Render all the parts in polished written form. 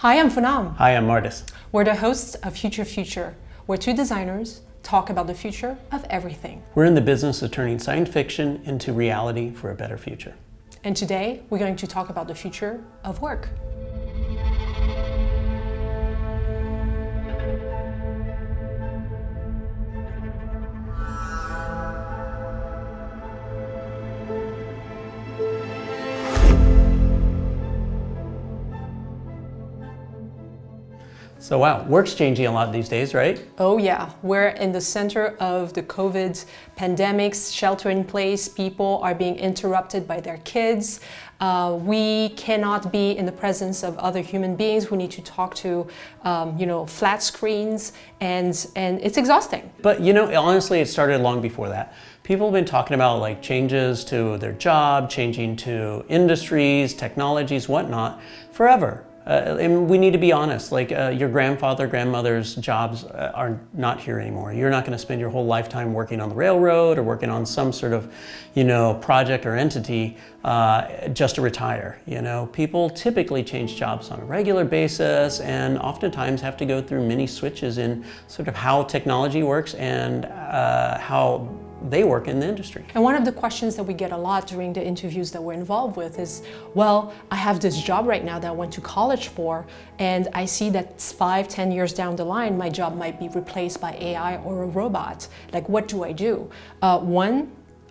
Hi, I'm Phnam. Hi, I'm Mardis. We're the hosts of Future, where two designers talk about the future of everything. We're in the business of turning science fiction into reality for a better future. And today, we're going to talk about the future of work. So wow, work's changing a lot these days, right? Oh yeah, we're in the center of the COVID pandemics, shelter in place, people are being interrupted by their kids. We cannot be in the presence of other human beings. We need to talk to, flat screens, and it's exhausting. But honestly, it started long before that. People have been talking about like changes to their job, changing to industries, technologies, whatnot, forever. And we need to be honest, like your grandfather, grandmother's jobs are not here anymore. You're not going to spend your whole lifetime working on the railroad or working on some sort of, project or entity just to retire. People typically change jobs on a regular basis and oftentimes have to go through many switches in sort of how technology works and how they work in the industry. And one of the questions that we get a lot during the interviews that we're involved with is, well, I have this job right now that I went to college for, and I see that 5-10 years down the line, my job might be replaced by AI or a robot. Like, what do I do?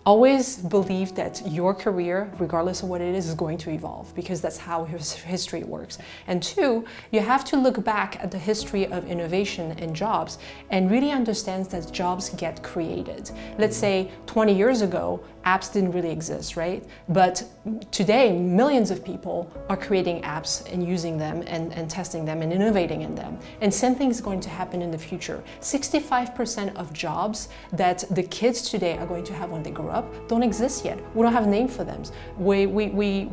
Always believe that your career, regardless of what it is going to evolve, because that's how history works. And two, you have to look back at the history of innovation and jobs and really understand that jobs get created. Let's say 20 years ago, apps didn't really exist, right? But today, millions of people are creating apps and using them and testing them and innovating in them. And same thing is going to happen in the future. 65% of jobs that the kids today are going to have when they grow up don't exist yet. We don't have a name for them. We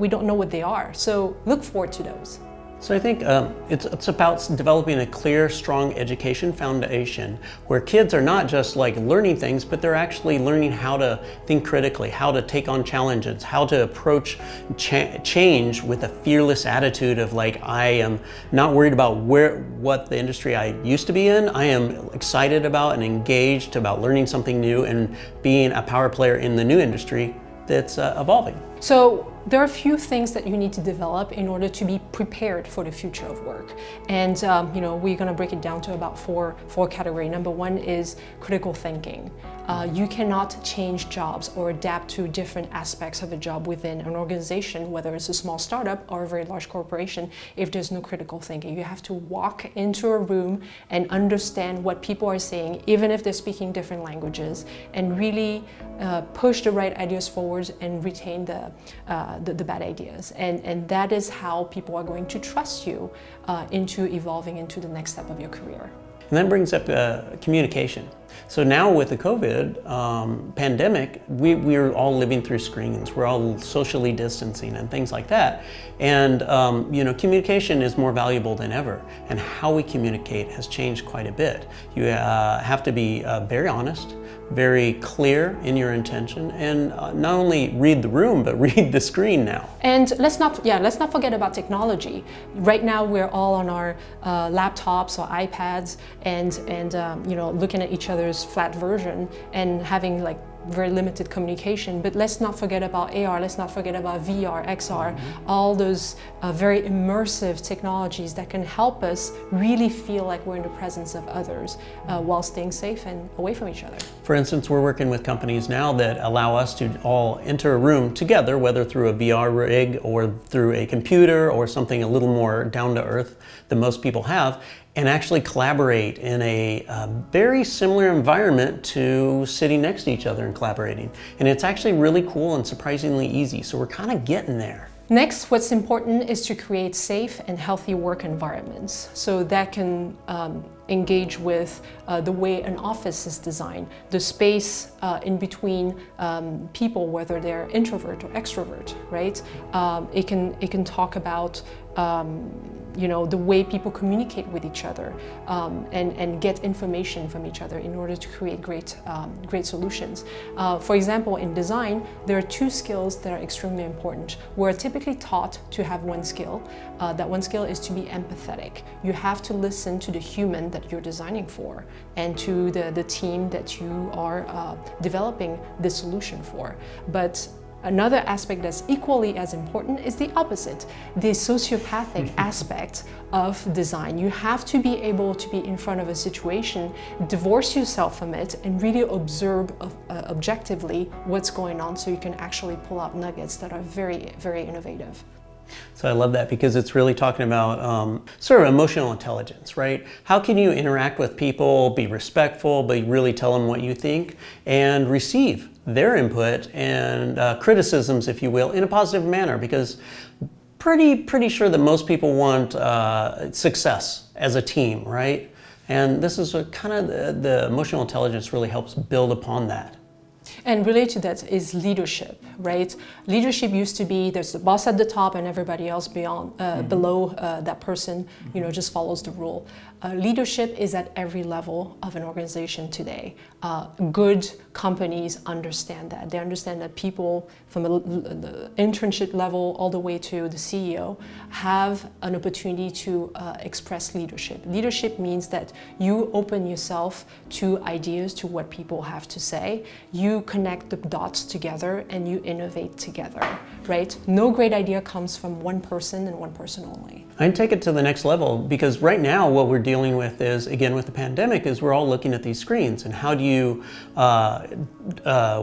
don't know what they are. So look forward to those. So I think it's about developing a clear, strong education foundation where kids are not just like learning things, but they're actually learning how to think critically, how to take on challenges, how to approach change with a fearless attitude of like, I am not worried about what the industry I used to be in. I am excited about and engaged about learning something new and being a power player in the new industry that's evolving. So there are a few things that you need to develop in order to be prepared for the future of work. And we're going to break it down to about four categories. Number one is critical thinking. You cannot change jobs or adapt to different aspects of a job within an organization, whether it's a small startup or a very large corporation, if there's no critical thinking. You have to walk into a room and understand what people are saying, even if they're speaking different languages, and really push the right ideas forward and retain the bad ideas. And that is how people are going to trust you into evolving into the next step of your career. And that brings up communication. So now with the COVID pandemic, we're all living through screens. We're all socially distancing and things like that. And communication is more valuable than ever. And how we communicate has changed quite a bit. You have to be very honest, very clear in your intention, and not only read the room, but read the screen now. And let's not forget about technology. Right now, we're all on our laptops or iPads, and looking at each other's flat version and having like very limited communication. But let's not forget about AR, let's not forget about VR, XR, all those very immersive technologies that can help us really feel like we're in the presence of others while staying safe and away from each other. For instance, we're working with companies now that allow us to all enter a room together, whether through a VR rig or through a computer or something a little more down to earth than most people have, and actually collaborate in a very similar environment to sitting next to each other and collaborating. And it's actually really cool and surprisingly easy. So we're kind of getting there. Next, what's important is to create safe and healthy work environments. So that can engage with the way an office is designed, the space in between people, whether they're introvert or extrovert, right? It can talk about the way people communicate with each other, and get information from each other in order to create great solutions. For example, in design, there are two skills that are extremely important. We're typically taught to have one skill. That one skill is to be empathetic. You have to listen to the human that you're designing for and to the team that you are developing the solution for. But another aspect that's equally as important is the opposite, the sociopathic aspect of design. You have to be able to be in front of a situation, divorce yourself from it, and really observe objectively what's going on so you can actually pull out nuggets that are very, very innovative. So I love that because it's really talking about sort of emotional intelligence, right? How can you interact with people, be respectful, but really tell them what you think, and receive their input and criticisms, if you will, in a positive manner? Because pretty sure that most people want success as a team, right? And this is kind of the emotional intelligence really helps build upon that. And related to that is leadership, right? Leadership used to be there's the boss at the top and everybody else below that person, just follows the rule. Leadership is at every level of an organization today. Good companies understand that. They understand that people from the internship level all the way to the CEO have an opportunity to express leadership. Leadership means that you open yourself to ideas, to what people have to say. You connect the dots together and you innovate together, right? No great idea comes from one person and one person only. I'd take it to the next level because right now what we're dealing with is, again, with the pandemic, is we're all looking at these screens, and how do you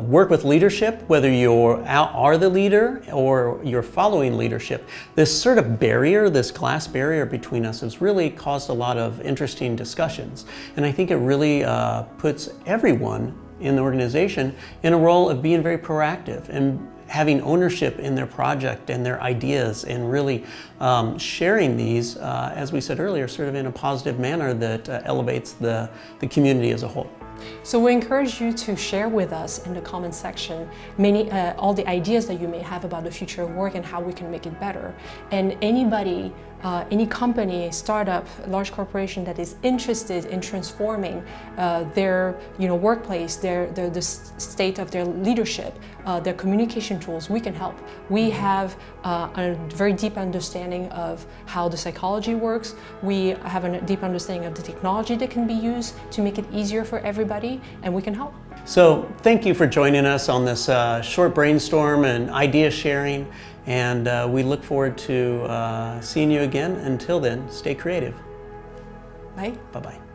work with leadership, whether you are the leader or you're following leadership. This sort of barrier, this glass barrier between us has really caused a lot of interesting discussions. And I think it really puts everyone in the organization in a role of being very proactive and having ownership in their project and their ideas, and really sharing these, as we said earlier, sort of in a positive manner that elevates the community as a whole. So we encourage you to share with us in the comment section all the ideas that you may have about the future of work and how we can make it better. And anybody, any company, startup, large corporation that is interested in transforming their workplace, the state of their leadership, their communication tools, we can help. We have a very deep understanding of how the psychology works. We have a deep understanding of the technology that can be used to make it easier for everybody, and we can help. So thank you for joining us on this short brainstorm and idea sharing, and we look forward to seeing you again. Until then, stay creative. Bye. Bye-bye.